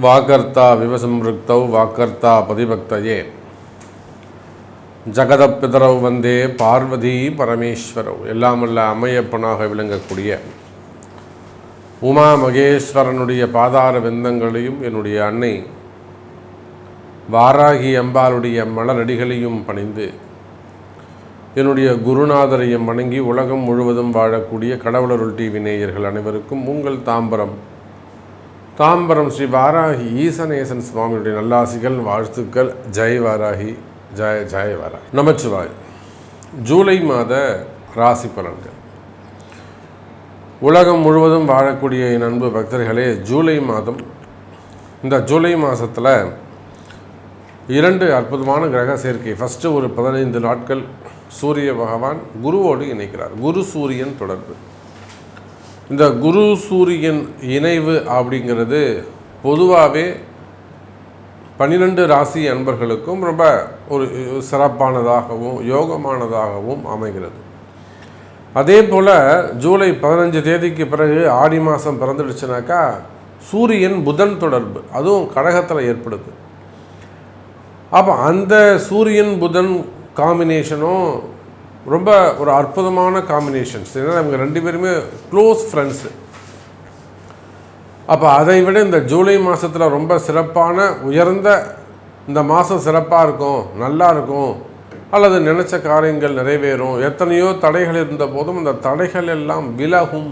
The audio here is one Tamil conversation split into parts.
வாக்கர்த்தா விவசம்ருக்தௌ வாக்கர்த்தா பதிபக்தயே ஜகதப்பிதரவு வந்தே பார்வதி பரமேஸ்வரவ். எல்லாமல்ல அம்மையப்பனாக விளங்கக்கூடிய உமா மகேஸ்வரனுடைய பாதார விந்தங்களையும் என்னுடைய அன்னை வாராகி அம்பாளுடைய மலரடிகளையும் பணிந்து என்னுடைய குருநாதரையும் வணங்கி உலகம் முழுவதும் வாழக்கூடிய கடவுளருள் டிவி நேயர்கள் அனைவருக்கும் உங்கள் தாம்பரம் ஸ்ரீ வாராகி ஈசனேசன் சுவாமியுடைய நல்லாசிகள் வாழ்த்துக்கள். ஜெய் வாராகி, ஜெய வாராகி. நமச்சிவாய். ஜூலை மாத ராசி பலன்கள். உலகம் முழுவதும் வாழக்கூடிய என் அன்பு பக்தர்களே, ஜூலை மாதம், இந்த ஜூலை மாதத்தில் 2 அற்புதமான கிரக சேர்க்கை. ஃபஸ்ட்டு ஒரு 15 நாட்கள் சூரிய பகவான் குருவோடு இணைக்கிறார். குரு சூரியன் தொடர்பு. இந்த குரு சூரியன் இணைவு அப்படிங்கிறது பொதுவாகவே 12 ராசி அன்பர்களுக்கும் ரொம்ப ஒரு சிறப்பானதாகவும் யோகமானதாகவும் அமைகிறது. அதே போல் ஜூலை 15 தேதிக்கு பிறகு ஆடி மாதம் பிறந்துடுச்சுனாக்கா சூரியன் புதன் தொடர்பு, அதுவும் கடகத்தில் ஏற்படுது. அப்போ அந்த சூரியன் புதன் காம்பினேஷனும் ரொம்ப ஒரு அற்புதமான காம்பினேஷன்ஸ். ஏன்னா அவங்க 2 பேருமே க்ளோஸ் ஃப்ரெண்ட்ஸு. அப்போ அதை விட இந்த ஜூலை மாதத்தில் ரொம்ப சிறப்பான உயர்ந்த இந்த மாதம் சிறப்பாக இருக்கும், நல்லா இருக்கும், அல்லது நினச்ச காரியங்கள் நிறைவேறும். எத்தனையோ தடைகள் இருந்த போதும் அந்த தடைகள் எல்லாம் விலகும்.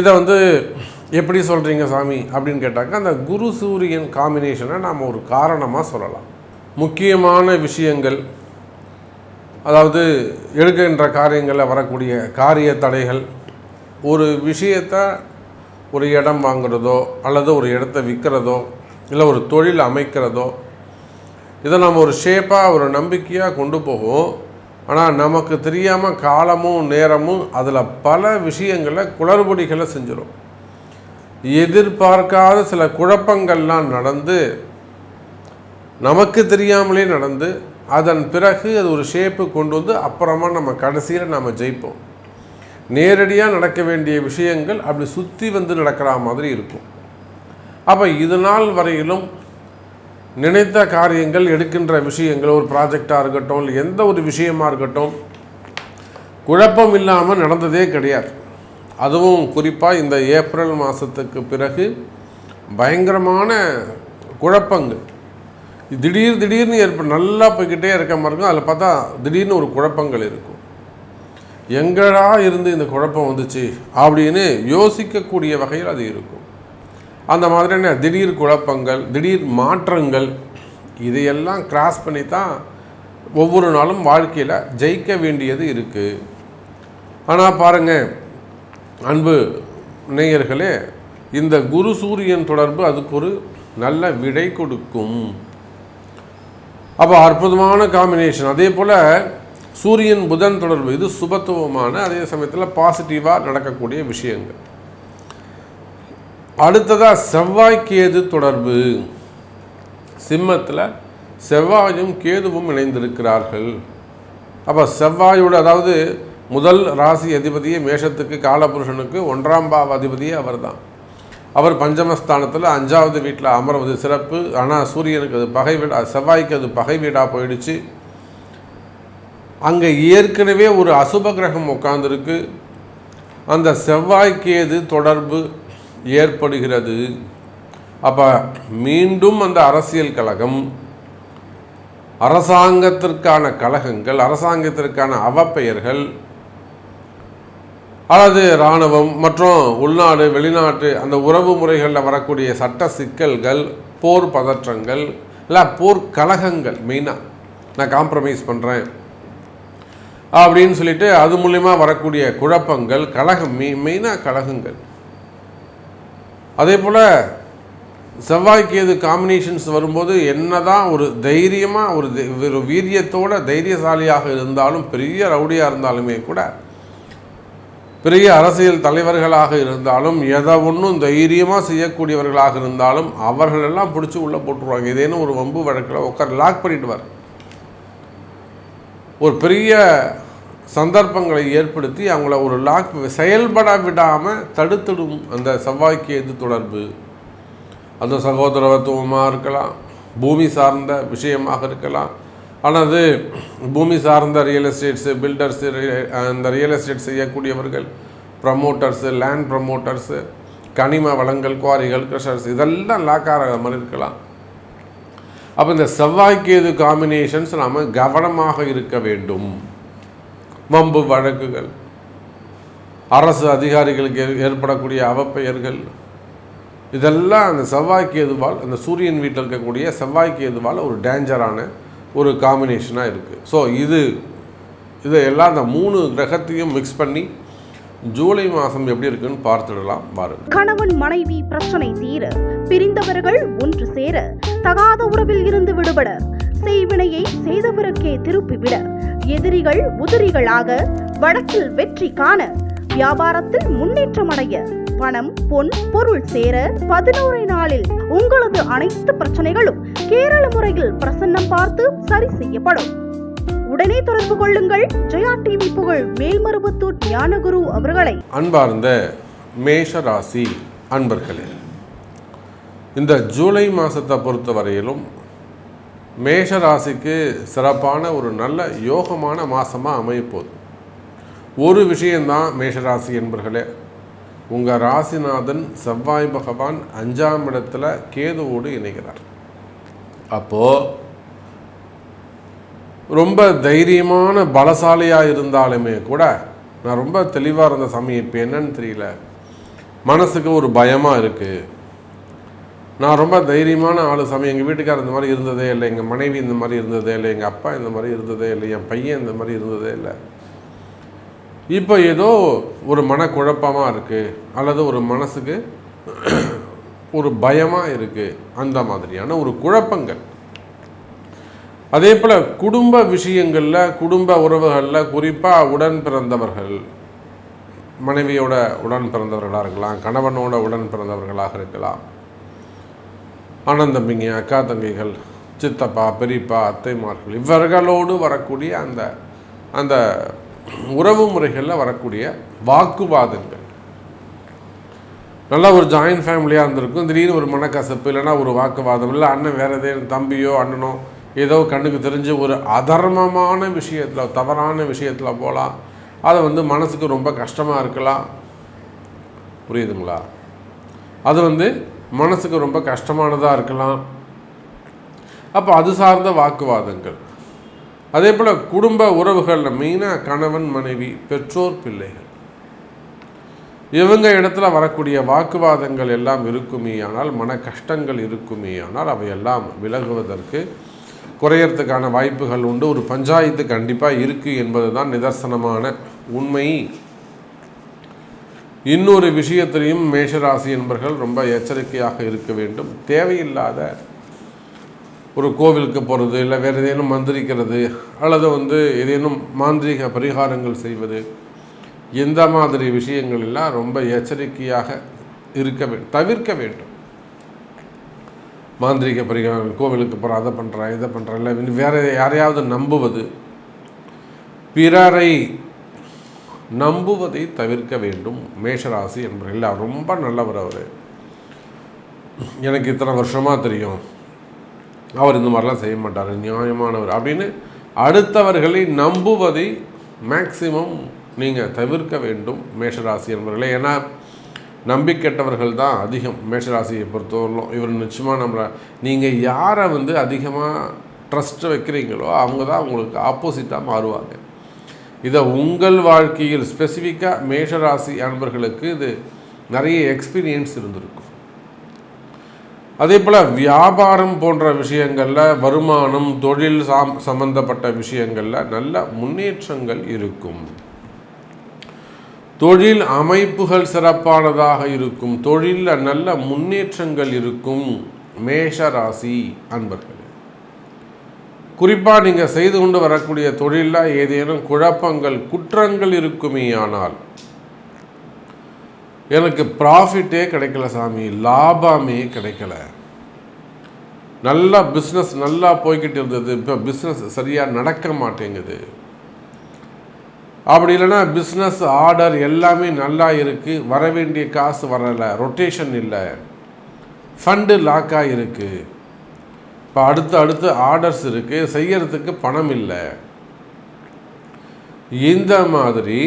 இதை எப்படி சொல்கிறீங்க சாமி அப்படின்னு கேட்டாக்கா, அந்த குரு சூரியன் காம்பினேஷனை நாம் ஒரு காரணமாக சொல்லலாம். முக்கியமான விஷயங்கள், அதாவது எடுக்கின்ற காரியங்களில் வரக்கூடிய காரிய தடைகள், ஒரு விஷயத்தை ஒரு இடம் வாங்குறதோ அல்லது ஒரு இடத்த விற்கிறதோ இல்லை ஒரு தொழில் அமைக்கிறதோ, இதை நம்ம ஒரு ஷேப்பாக ஒரு நம்பிக்கையாக கொண்டு போவோம். ஆனால் நமக்கு தெரியாமல் காலமும் நேரமும் அதில் பல விஷயங்களை குளறுபடிகளை செஞ்சிடும். எதிர்பார்க்காத சில குழப்பங்கள்லாம் நடந்து நமக்கு தெரியாமலே நடந்து அதன் பிறகு அது ஒரு ஷேப்பு கொண்டு வந்து அப்புறமா நம்ம கடைசியில் நம்ம ஜெயிப்போம். நேரடியாக நடக்க வேண்டிய விஷயங்கள் அப்படி சுற்றி நடக்கிற மாதிரி இருக்கும். அப்போ இது நாள் வரையிலும் நினைத்த காரியங்கள், எடுக்கின்ற விஷயங்கள், ஒரு ப்ராஜெக்டாக இருக்கட்டும் இல்லை எந்த ஒரு விஷயமாக இருக்கட்டும், குழப்பம் இல்லாமல் நடந்ததே கிடையாது. அதுவும் குறிப்பாக இந்த ஏப்ரல் மாதத்துக்கு பிறகு பயங்கரமான குழப்பங்கள் திடீர்னு நல்லா போய்கிட்டே இருக்க மாதிரி இருக்கும். அதில் பார்த்தா திடீர்னு ஒரு குழப்பங்கள் இருக்கும். எங்கடா இருந்து இந்த குழப்பம் வந்துச்சு அப்படின்னு யோசிக்கக்கூடிய வகையில் அது இருக்கும். அந்த மாதிரியான திடீர் குழப்பங்கள், திடீர் மாற்றங்கள், இதையெல்லாம் கிராஸ் பண்ணி தான் ஒவ்வொரு நாளும் வாழ்க்கையில் ஜெயிக்க வேண்டியது இருக்குது. ஆனால் பாருங்கள் அன்பு நேயர்களே, இந்த குரு சூரியன் தொடர்பு அதுக்கு ஒரு நல்ல விடை கொடுக்கும். அப்போ அற்புதமான காம்பினேஷன். அதே போல் சூரியன் புதன் தொடர்பு, இது சுபத்துவமான, அதே சமயத்தில் பாசிட்டிவாக நடக்கக்கூடிய விஷயங்கள். அடுத்ததாக செவ்வாய் கேது தொடர்பு. சிம்மத்தில் செவ்வாயும் கேதுவும் இணைந்திருக்கிறார்கள். அப்போ செவ்வாயோட, அதாவது முதல் ராசி அதிபதியே மேஷத்துக்கு, காலபுருஷனுக்கு 1ஆம் பாவ அதிபதியே அவர் தான். அவர் பஞ்சமஸ்தானத்தில் 5வது வீட்டில் அமர்வது சிறப்பு. ஆனால் சூரியனுக்கு அது பகை வீடு, செவ்வாய்க்கு அது பகை வீடாக போயிடுச்சு. அங்கே ஏற்கனவே ஒரு அசுப கிரகம் உட்கார்ந்துருக்கு. அந்த செவ்வாய்க்கேது தொடர்பு ஏற்படுகிறது. அப்போ மீண்டும் அந்த அரசியல் கழகம், அரசாங்கத்திற்கான கழகங்கள், அரசாங்கத்திற்கான அவப்பெயர்கள், அல்லது இராணுவம் மற்றும் உள்நாடு வெளிநாட்டு அந்த உறவு முறைகளில் வரக்கூடிய சட்ட சிக்கல்கள், போர் பதற்றங்கள், இல்லை போர் கலகங்கள், மெயினாக நான் காம்ப்ரமைஸ் பண்ணுறேன் அப்படின்னு சொல்லிட்டு அது மூலிமா வரக்கூடிய குழப்பங்கள், கலகம், மெயினாக கலகங்கள். அதே போல் செவ்வாய்க்கேது காம்பினேஷன்ஸ் வரும்போது என்னதான் ஒரு தைரியமாக ஒரு வீரியத்தோட தைரியசாலியாக இருந்தாலும், பெரிய ரவுடியாக இருந்தாலுமே கூட, பெரிய அரசியல் தலைவர்களாக இருந்தாலும், எதை ஒன்றும் தைரியமாக செய்யக்கூடியவர்களாக இருந்தாலும் அவர்களெல்லாம் பிடிச்சி உள்ளே போட்டுருவாங்க. இதேன்னு ஒரு வம்பு வழக்கில் உட்கார லாக் பண்ணிவிடுவார். ஒரு பெரிய சந்தர்ப்பங்களை ஏற்படுத்தி அவங்கள ஒரு லாக் செயல்பட விடாமல் தடுத்துடும் அந்த செவ்வாய்க்கேது தொடர்பு. அது சகோதரத்துவமாக இருக்கலாம், பூமி சார்ந்த விஷயமாக இருக்கலாம். ஆனால் அது பூமி சார்ந்த ரியல் எஸ்டேட்ஸு, பில்டர்ஸு, அந்த ரியல் எஸ்டேட் செய்யக்கூடியவர்கள், ப்ரமோட்டர்ஸு, லேண்ட் ப்ரமோட்டர்ஸு, கனிம வளங்கள், குவாரிகள், க்ரஷர்ஸ், இதெல்லாம் லாக்கார மாதிரி இருக்கலாம். அப்போ இந்த செவ்வாய்க்கேது காம்பினேஷன்ஸ் நாம் கவனமாக இருக்க வேண்டும். வம்பு வழக்குகள், அரசு அதிகாரிகளுக்கு ஏற்படக்கூடிய அவப்பெயர்கள், இதெல்லாம் அந்த செவ்வாய்க்கேதுவால், அந்த சூரியன் வீட்டில் இருக்கக்கூடிய செவ்வாய்க்கேதுவால் ஒரு டேஞ்சரான ஒரு காம்பினேஷனாக இருக்குது. ஸோ இதையெல்லாம் அந்த 3 கிரகத்தையும் மிக்ஸ் பண்ணி ஜூலை மாதம் எப்படி இருக்குன்னு பார்த்துடலாம் பாருங்கள். கணவன் மனைவி பிரச்சனை தீர, பிரிந்தவர்கள் ஒன்று சேர, தகாத உறவில் இருந்து விடுபட, செய்வினையை செய்தவருக்கே திருப்பிவிட, எதிரிகள் உதிரிகளாக, வழக்கில் வெற்றி காண, வியாபாரத்தில் முன்னேற்றம் அடைய, பணம் பொன் பொருள் சேர 11 நாளில் உங்களது அனைத்து பிரச்சனைகளும் கேரள முறையில் பிரசன்னம் பார்த்து சரி செய்யப்படும். உடனே தொடர்பு கொள்ளுங்கள் ஜெயா டிவி புகழ் மேல்மருவத்தூர் ஞானகுரு அவர்களை. அன்பார்ந்த மேஷ ராசி அன்பர்களே, இந்த ஜூலை மாதத்தை பொறுத்த வரையிலும் மேஷ ராசிக்கு சிறப்பான ஒரு நல்ல யோகமான மாதமாக அமையப்போகுது. ஒரு விஷயந்தான் மேஷராசி என்பர்களே, உங்கள் ராசிநாதன் செவ்வாய் பகவான் 5ஆம் இடத்துல கேதுவோடு இணைகிறார். அப்போது ரொம்ப தைரியமான பலசாலியாக இருந்தாலுமே கூட நான் ரொம்ப தெளிவாக இருந்த சமயம் இப்போ என்னன்னு தெரியல, மனசுக்கு ஒரு பயமாக இருக்குது. நான் ரொம்ப தைரியமான ஆளு சமயம், எங்கள் வீட்டுக்காரர் இந்த மாதிரி இருந்ததே இல்லை, எங்கள் மனைவி இந்த மாதிரி இருந்ததே இல்லை, எங்கள் அப்பா இந்த மாதிரி இருந்ததே இல்லை, என் பையன் இந்த மாதிரி இருந்ததே இல்லை. இப்போ ஏதோ ஒரு மனக்குழப்பமாக இருக்குது, அல்லது ஒரு மனசுக்கு ஒரு பயமாக இருக்குது, அந்த மாதிரியான ஒரு குழப்பங்கள். அதே போல் குடும்ப விஷயங்களில், குடும்ப உறவுகளில், குறிப்பாக உடன் பிறந்தவர்கள், மனைவியோட உடன் பிறந்தவர்களாக இருக்கலாம், கணவனோட உடன் பிறந்தவர்களாக இருக்கலாம், அண்ணன் தம்பிங்க, அக்கா தங்கைகள், சித்தப்பா, பெரியப்பா, அத்தைமார்கள், இவர்களோடு வரக்கூடிய அந்த அந்த உறவு முறைகளில் வரக்கூடிய வாக்குவாதங்கள். நல்லா ஒரு ஜாயின்ட் ஃபேமிலியாக இருந்திருக்கும், திடீர்னு ஒரு மனக்கசப்பு, இல்லைன்னா ஒரு வாக்குவாதம், இல்லை அண்ணன் வேறு எதே தம்பியோ அண்ணனோ ஏதோ கண்ணுக்கு தெரிஞ்சு ஒரு அதர்மமான விஷயத்தில், தவறான விஷயத்தில் போகலாம். அது மனசுக்கு ரொம்ப கஷ்டமாக இருக்கலாம். புரியுதுங்களா? அது மனசுக்கு ரொம்ப கஷ்டமானதாக இருக்கலாம். அப்போ அது சார்ந்த வாக்குவாதங்கள். அதே போல் குடும்ப உறவுகளில் மெயினாக கணவன் மனைவி, பெற்றோர் பிள்ளைகள், இவங்க இடத்துல வரக்கூடிய வாக்குவாதங்கள் எல்லாம் இருக்குமே ஆனால், மன கஷ்டங்கள் இருக்குமே ஆனால், அவையெல்லாம் விலகுவதற்கு, குறையறதுக்கான வாய்ப்புகள் உண்டு. ஒரு பஞ்சாயத்து கண்டிப்பாக இருக்குது என்பது தான் நிதர்சனமான உண்மை. இன்னொரு விஷயத்திலையும் மேஷராசி என்பர்கள் ரொம்ப எச்சரிக்கையாக இருக்க வேண்டும். தேவையில்லாத ஒரு கோவிலுக்கு போகிறது, இல்லை வேறு ஏதேனும் மந்திரிக்கிறது, அல்லது ஏதேனும் மாந்திரீக பரிகாரங்கள் செய்வது, இந்த மாதிரி விஷயங்கள் எல்லாம் ரொம்ப எச்சரிக்கையாக தவிர்க்க வேண்டும். மாந்திரீக பரிகாரம், கோவிலுக்கு போகிற, அதை பண்ணுறேன் இதை பண்ணுறேன், இல்லை வேறு யாரையாவது நம்புவது, பிறரை நம்புவதை தவிர்க்க வேண்டும். மேஷராசி என்பவர்கள் ரொம்ப நல்லவர், அவர் எனக்கு இத்தனை வருஷமாக தெரியும், அவர் இந்த மாதிரிலாம் செய்ய மாட்டார், நியாயமானவர் அப்படின்னு அடுத்தவர்களை நம்புவதை மேக்சிமம் நீங்கள் தவிர்க்க வேண்டும் மேஷராசி என்பவர்களே. ஏன்னா நம்பிக்கெட்டவர்கள் தான் அதிகம் மேஷராசியை பொறுத்தவரையிலும். இவர் நிச்சயமாக நீங்கள் யாரை அதிகமாக ட்ரஸ்ட் வைக்கிறீங்களோ அவங்க தான் உங்களுக்கு ஆப்போசிட்டாக மாறுவாங்க. இதை உங்கள் வாழ்க்கையில் ஸ்பெசிஃபிக்காக மேஷராசி அன்பர்களுக்கு இது நிறைய எக்ஸ்பீரியன்ஸ் இருந்திருக்கும். அதே போல் வியாபாரம் போன்ற விஷயங்களில், வருமானம், தொழில் சம்பந்தப்பட்ட விஷயங்களில் நல்ல முன்னேற்றங்கள் இருக்கும். தொழில் அமைப்புகள் சிறப்பானதாக இருக்கும். தொழிலில் நல்ல முன்னேற்றங்கள் இருக்கும் மேஷராசி அன்பர்கள். குறிப்பாக நீங்கள் செய்து கொண்டு வரக்கூடிய தொழிலில் ஏதேனும் குழப்பங்கள், குற்றங்கள் இருக்குமே ஆனால், எனக்கு ப்ராஃபிட்டே கிடைக்கல சாமி, லாபமே கிடைக்கல, நல்லா பிஸ்னஸ் நல்லா போய்கிட்டு இருந்தது, இப்போ பிஸ்னஸ் சரியாக நடக்க மாட்டேங்குது, அப்படி இல்லைன்னா பிஸ்னஸ் ஆர்டர் எல்லாமே நல்லா இருக்குது, வர வேண்டிய காசு வரலை, ரொட்டேஷன் இல்லை, ஃபண்டு லாக்காக இருக்குது, இப்போ அடுத்து ஆர்டர்ஸ் இருக்குது, செய்யறதுக்கு பணம் இல்லை. இந்த மாதிரி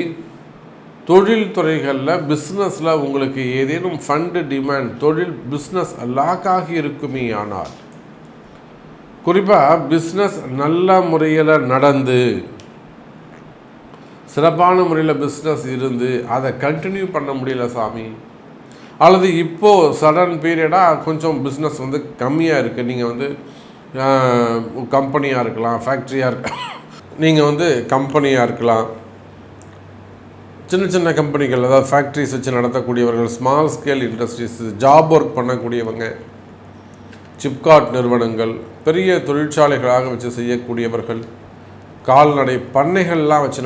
தொழில் துறைகளில் பிஸ்னஸில் உங்களுக்கு ஏதேனும் ஃபண்டு டிமாண்ட், தொழில் பிஸ்னஸ் லாக்காகி இருக்குமே ஆனால், குறிப்பாக பிஸ்னஸ் நல்ல முறையில் நடந்து சிறப்பான முறையில் பிஸ்னஸ் இருந்து அதை கண்டினியூ பண்ண முடியல சாமி, அல்லது இப்போது சடன் பீரியடாக கொஞ்சம் பிஸ்னஸ் வந்து கம்மியாக இருக்குது, நீங்கள் வந்து கம்பெனியாக இருக்கலாம், ஃபேக்ட்ரியாக இருக்கலாம், நீங்கள் வந்து கம்பெனியாக இருக்கலாம், சின்ன சின்ன கம்பெனிகள், அதாவது ஃபேக்ட்ரிஸ் வச்சு நடத்தக்கூடியவர்கள், small scale industries, job work பண்ணக்கூடியவங்க, சிப்காட் நிறுவனங்கள், பெரிய தொழிற்சாலைகளாக வச்சு செய்யக்கூடியவர்கள், கால்நடை பண்ணைகள்லாம் வச்சு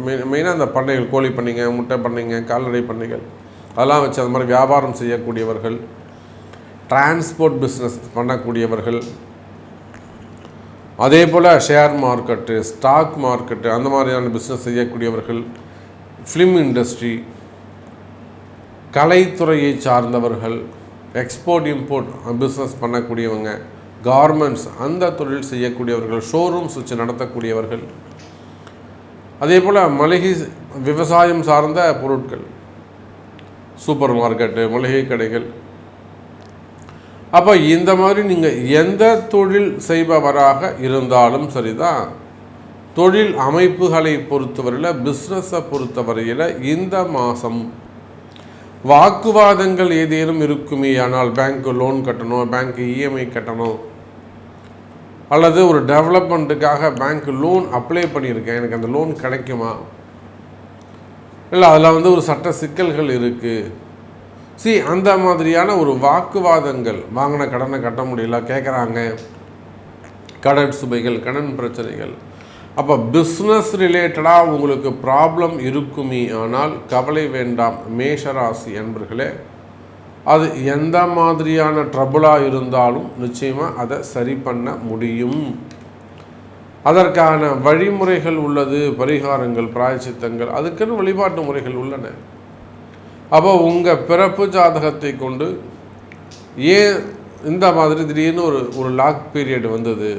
மெயினாக அந்த பண்ணைகள், கோழி பண்ணைங்க, முட்டை பண்ணைங்க, கால்நடை பண்ணைகள், அதெல்லாம் வச்சு அது மாதிரி வியாபாரம் செய்யக்கூடியவர்கள், டிரான்ஸ்போர்ட் பிஸ்னஸ் பண்ணக்கூடியவர்கள், அதே போல் ஷேர் மார்க்கெட்டு, ஸ்டாக் மார்க்கெட்டு, அந்த மாதிரியான பிஸ்னஸ் செய்யக்கூடியவர்கள், ஃபிலிம் இண்டஸ்ட்ரி, கலைத்துறையை சார்ந்தவர்கள், எக்ஸ்போர்ட் இம்போர்ட் பிஸ்னஸ் பண்ணக்கூடியவங்க, கார்மெண்ட்ஸ் அந்த தொழில் செய்யக்கூடியவர்கள், ஷோரூம்ஸ் வச்சு நடத்தக்கூடியவர்கள், அதே போல் மளிகை விவசாயம் சார்ந்த பொருட்கள், சூப்பர் மார்க்கெட்டு, மளிகை கடைகள். அப்போ இந்த மாதிரி நீங்கள் எந்த தொழில் செய்பவராக இருந்தாலும் சரிதான், தொழில் அமைப்புகளை பொறுத்தவரையில், பிஸ்னஸை பொறுத்தவரையில் இந்த மாதம் வாக்குவாதங்கள் ஏதேனும் இருக்குமே ஆனால், பேங்க்கு லோன் கட்டணும், பேங்க்கு இஎம்ஐ கட்டணும், அல்லது ஒரு டெவலப்மெண்ட்டுக்காக பேங்க் லோன் அப்ளை பண்ணியிருக்கேன், எனக்கு அந்த லோன் கிடைக்குமா, இல்லை அதில் வந்து ஒரு சட்ட சிக்கல்கள் இருக்குது, அந்த மாதிரியான ஒரு வாக்குவாதங்கள், வாங்கின கடனை கட்ட முடியல கேட்குறாங்க, கடன் சுமைகள், கடன் பிரச்சனைகள். அப்போ பிஸ்னஸ் ரிலேட்டடாக உங்களுக்கு ப்ராப்ளம் இருக்குமே ஆனால் கவலை வேண்டாம் மேஷராசி அன்பர்களே. அது எந்த மாதிரியான ட்ரபுளாக இருந்தாலும் நிச்சயமாக அதை சரி பண்ண முடியும். அதற்கான வழிமுறைகள் உள்ளது, பரிகாரங்கள், பிராயச்சித்தங்கள், அதுக்குன்னு வழிபாட்டு முறைகள் உள்ளன. அப்போ உங்கள் பிறப்பு ஜாதகத்தை கொண்டு ஏன் இந்த மாதிரி திடீர்னு ஒரு லாக் பீரியட் வந்தது,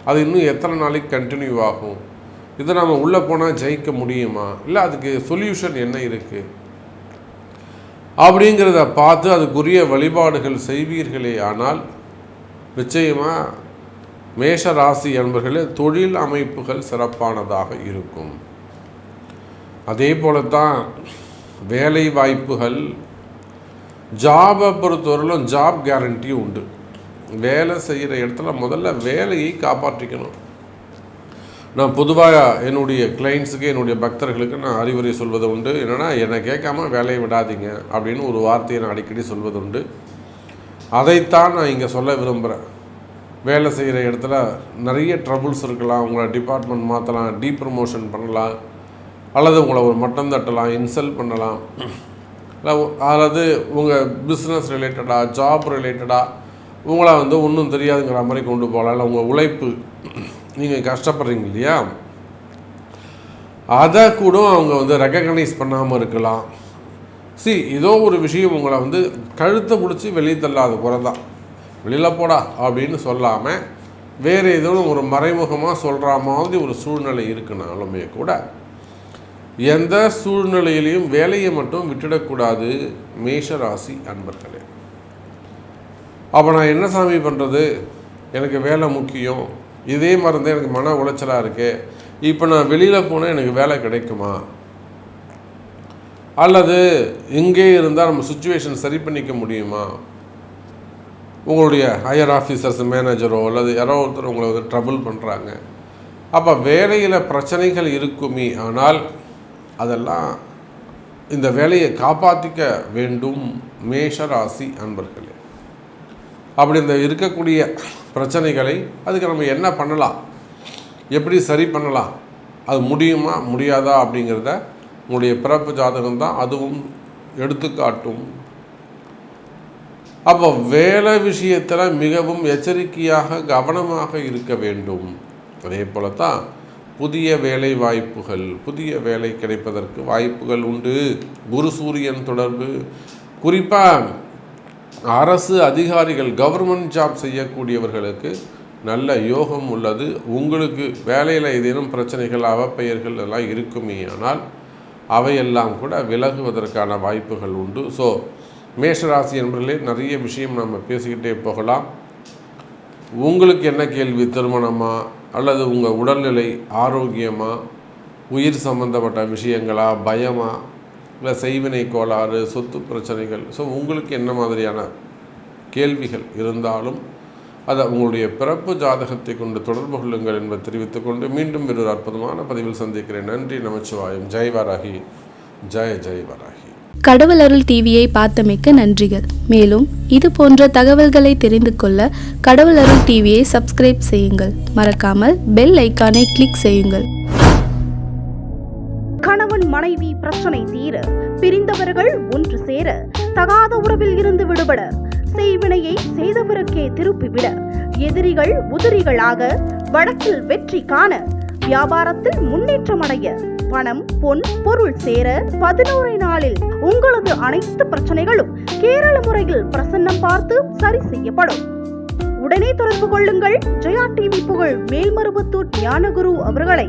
அது இன்னும் எத்தனை நாளைக்கு கண்டினியூ ஆகும், இதை நம்ம உள்ளே போனால் ஜெயிக்க முடியுமா, இல்லை அதுக்கு சொல்யூஷன் என்ன இருக்குது அப்படிங்கிறத பார்த்து அதுக்குரிய வழிபாடுகள் செய்வீர்களே ஆனால் நிச்சயமாக மேஷ ராசி என்பர்களே தொழில் அமைப்புகள் சிறப்பானதாக இருக்கும். அதே போல தான் வேலை வாய்ப்புகள், ஜாபை பொறுத்தவரையிலும் ஜாப் கேரண்டி உண்டு. வேலை செய்கிற இடத்துல முதல்ல வேலையை காப்பாற்றிக்கணும். நான் பொதுவாக என்னுடைய கிளைண்ட்ஸுக்கு, என்னுடைய பக்தர்களுக்கு நான் அறிவுரை சொல்வது உண்டு. என்னென்னா, என்னை கேட்காம வேலையை விடாதீங்க அப்படின்னு ஒரு வார்த்தையை நான் அடிக்கடி சொல்வது உண்டு. அதைத்தான் நான் இங்கே சொல்ல விரும்புகிறேன். வேலை செய்கிற இடத்துல நிறைய ட்ரபுள்ஸ் இருக்கலாம். உங்களை டிபார்ட்மெண்ட் மாற்றலாம், டீப்ரமோஷன் பண்ணலாம், அல்லது உங்களை ஒரு மட்டம் தட்டலாம், இன்சல்ட் பண்ணலாம், அல்லது உங்கள் பிஸ்னஸ் ரிலேட்டடாக, ஜாப் ரிலேட்டடாக உங்களை வந்து ஒன்றும் தெரியாதுங்கிற மாதிரி கொண்டு போகலாம். இல்லை உங்கள் உழைப்பு, நீங்கள் கஷ்டப்படுறீங்க இல்லையா, அதை கூட அவங்க வந்து ரெக்கக்னைஸ் பண்ணாமல் இருக்கலாம். ஏதோ ஒரு விஷயம் உங்களை வந்து கழுத்தை பிடிச்சி வெளியே தள்ளாத குறை தான், வெளியில் போடா அப்படின்னு சொல்லாமல் வேறு ஏதோ ஒரு மறைமுகமாக சொல்கிற மாதிரி ஒரு சூழ்நிலை இருக்குனாலுமே கூட எந்த சூழ்நிலையிலையும் வேலையை மட்டும் விட்டுடக்கூடாது மேஷராசி அன்பர்களே. அப்போ நான் என்ன சாமி பண்ணுறது, எனக்கு வேலை முக்கியம், இதே மாதிரி தான் எனக்கு மன உளைச்சலாக இருக்கு, இப்போ நான் வெளியில் போனால் எனக்கு வேலை கிடைக்குமா, அல்லது இங்கே இருந்தால் நம்ம சுச்சுவேஷன் சரி பண்ணிக்க முடியுமா, உங்களுடைய ஹையர் ஆஃபீஸர்ஸ், மேனேஜரோ அல்லது யாரோ ஒருத்தர் உங்களை வந்து ட்ரபிள் பண்ணுறாங்க, அப்போ வேலையில் பிரச்சனைகள் இருக்குமே ஆனால் அதெல்லாம் இந்த வேலையை காப்பாற்றிக்க வேண்டும் மேஷராசி அன்பர்களே. அப்படி இந்த இருக்கக்கூடிய பிரச்சனைகளை அதுக்கு நம்ம என்ன பண்ணலாம், எப்படி சரி பண்ணலாம், அது முடியுமா முடியாதா அப்படிங்கிறத உங்களுடைய பிறப்பு ஜாதகம் தான் அதுவும் எடுத்துக்காட்டும். அப்போ வேலை விஷயத்தில் மிகவும் எச்சரிக்கையாக கவனமாக இருக்க வேண்டும். அதே போல தான் புதிய வேலை வாய்ப்புகள், புதிய வேலை கிடைப்பதற்கு வாய்ப்புகள் உண்டு. குரு சூரியன் தொடர்பு, குறிப்பாக அரசு அதிகாரிகள் கவர்மெண்ட் ஜாப் செய்யக்கூடியவர்களுக்கு நல்ல யோகம் உள்ளது. உங்களுக்கு வேலையில் ஏதேனும் பிரச்சனைகள் அவப்பெயர்கள் எல்லாம் இருக்குமே ஆனால் அவையெல்லாம் கூட விலகுவதற்கான வாய்ப்புகள் உண்டு. ஸோ மேஷராசி என்பதிலே நிறைய விஷயம் நம்ம பேசிக்கிட்டே போகலாம். உங்களுக்கு என்ன கேள்வி? திருமணமா அல்லது உங்கள் உடல்நிலை ஆரோக்கியமா, உயிர் சம்பந்தப்பட்ட விஷயங்களா, பயமா, இல்லை செய்வினை கோளாறு, சொத்து பிரச்சனைகள்? ஸோ உங்களுக்கு என்ன மாதிரியான கேள்விகள் இருந்தாலும் அதை உங்களுடைய பிறப்பு ஜாதகத்தை கொண்டு தொடர்பு கொள்ளுங்கள் என்பதை தெரிவித்துக்கொண்டு மீண்டும் ஒரு அற்புதமான பதிவில் சந்திக்கிறேன். நன்றி, நமச்சிவாயம். ஜெய் வராகி, ஜெய் வராகி. கடவுள் அருள் டிவியை பார்த்தமைக்க நன்றிகள். மேலும் இது போன்ற தகவல்களை தெரிந்து கொள்ள கடவுள் அருள் டிவியை சப்ஸ்கிரைப் செய்யுங்கள். மறக்காமல் பெல் ஐக்கானை கிளிக் செய்யுங்கள். கணவன் மனைவி பிரச்சனை தீர, பிரிந்தவர்கள் ஒன்று சேர, தகாத உறவில் இருந்து விடுபட, செய்வினையை செய்தவருக்கே திருப்பிவிட, எதிரிகள் உதிரிகளாக, வழக்கில் வெற்றி காண, வியாபாரத்தில் முன்னேற்றம் அடைய, பணம் பொன் பொருள் சேர 11 நாளில் உங்களது அனைத்து பிரச்சனைகளும் கேரள முறையில் பிரசன்னம் பார்த்து சரி செய்யப்படும். உடனே தொடர்பு கொள்ளுங்கள். ஜெயா டிவி புகழ் மேல்மருவத்தூர் ஞானகுரு அவர்களை.